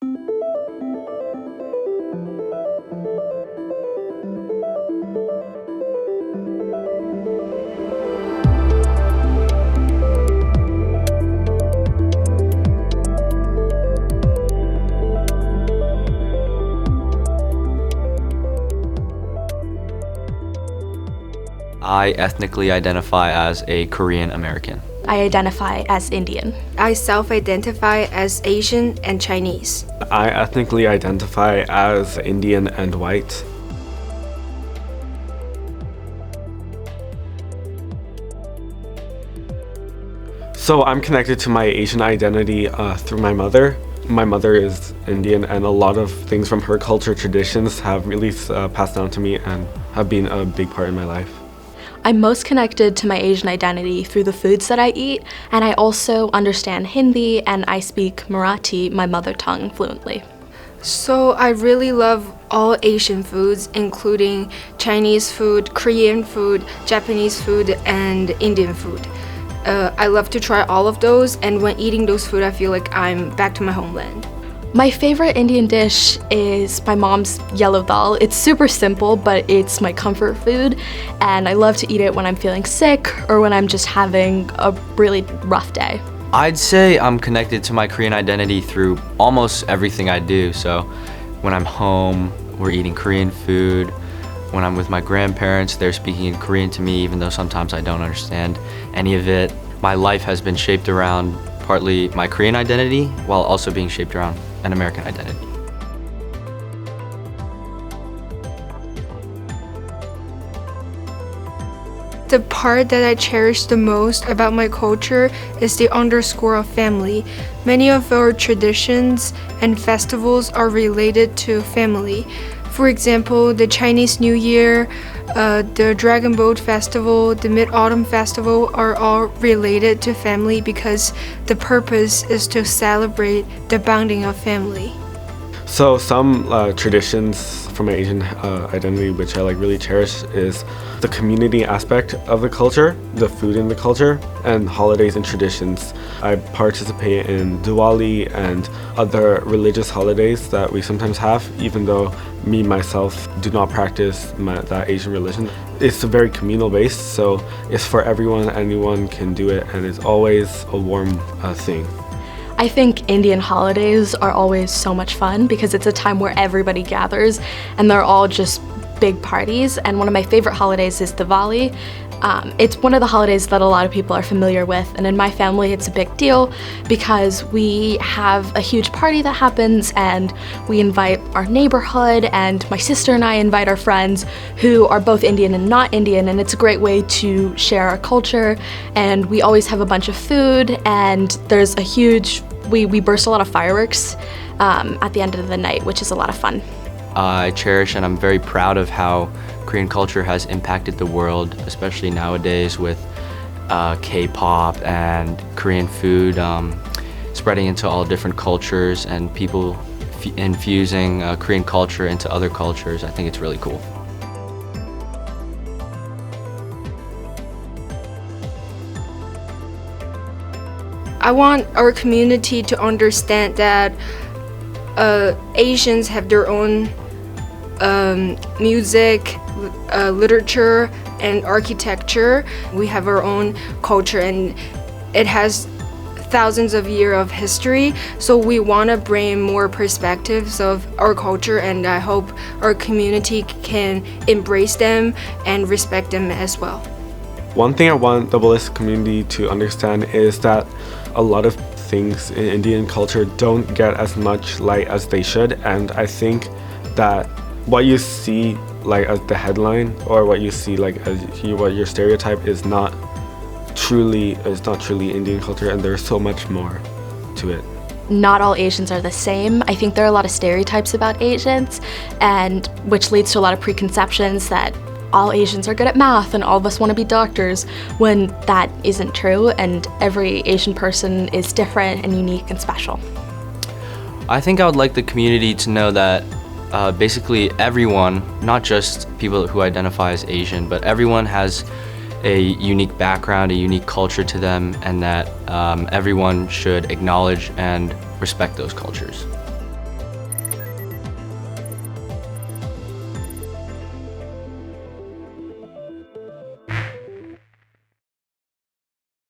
I ethnically identify as a Korean American. I identify as Indian. I self-identify as Asian and Chinese. I ethnically identify as Indian and white. So I'm connected to my Asian identity through my mother. My mother is Indian, and a lot of things from her culture traditions have really passed down to me and have been a big part in my life. I'm most connected to my Asian identity through the foods that I eat, and I also understand Hindi and I speak Marathi, my mother tongue, fluently. So I really love all Asian foods, including Chinese food, Korean food, Japanese food, and Indian food. I love to try all of those, and when eating those food, I feel like I'm back to my homeland. My favorite Indian dish is my mom's yellow dal. It's super simple, but it's my comfort food, and I love to eat it when I'm feeling sick or when I'm just having a really rough day. I'd say I'm connected to my Korean identity through almost everything I do. So when I'm home, we're eating Korean food. When I'm with my grandparents, they're speaking in Korean to me, even though sometimes I don't understand any of it. My life has been shaped around partly my Korean identity while also being shaped around an American identity. The part that I cherish the most about my culture is the underscore of family. Many of our traditions and festivals are related to family. For example, the Chinese New Year, the Dragon Boat Festival, the Mid-Autumn Festival are all related to family because the purpose is to celebrate the bonding of family. So some traditions from my Asian identity which I really cherish is the community aspect of the culture, the food in the culture, and holidays and traditions. I participate in Diwali and other religious holidays that we sometimes have, even though me myself do not practice that Asian religion. It's a very communal based, so it's for everyone, anyone can do it, and it's always a warm thing. I think Indian holidays are always so much fun because it's a time where everybody gathers and they're all just big parties, and one of my favorite holidays is Diwali. It's one of the holidays that a lot of people are familiar with, and in my family it's a big deal because we have a huge party that happens and we invite our neighborhood, and my sister and I invite our friends who are both Indian and not Indian, and it's a great way to share our culture, and we always have a bunch of food, and there's a huge, we burst a lot of fireworks at the end of the night, which is a lot of fun. I cherish and I'm very proud of how Korean culture has impacted the world, especially nowadays with K-pop and Korean food spreading into all different cultures and people infusing Korean culture into other cultures. I think it's really cool. I want our community to understand that Asians have their own music, literature, and architecture. We have our own culture, and it has thousands of years of history. So we want to bring more perspectives of our culture, and I hope our community can embrace them and respect them as well. One thing I want the Bullis community to understand is that a lot of things in Indian culture don't get as much light as they should, and I think that what you see as the headline or what you see as what your stereotype is not truly Indian culture, and there's so much more to it. Not all Asians are the same. I think there are a lot of stereotypes about Asians, and which leads to a lot of preconceptions that all Asians are good at math and all of us want to be doctors, when that isn't true, and every Asian person is different and unique and special. I think I would like the community to know that basically everyone, not just people who identify as Asian, but everyone has a unique background, a unique culture to them, and that everyone should acknowledge and respect those cultures.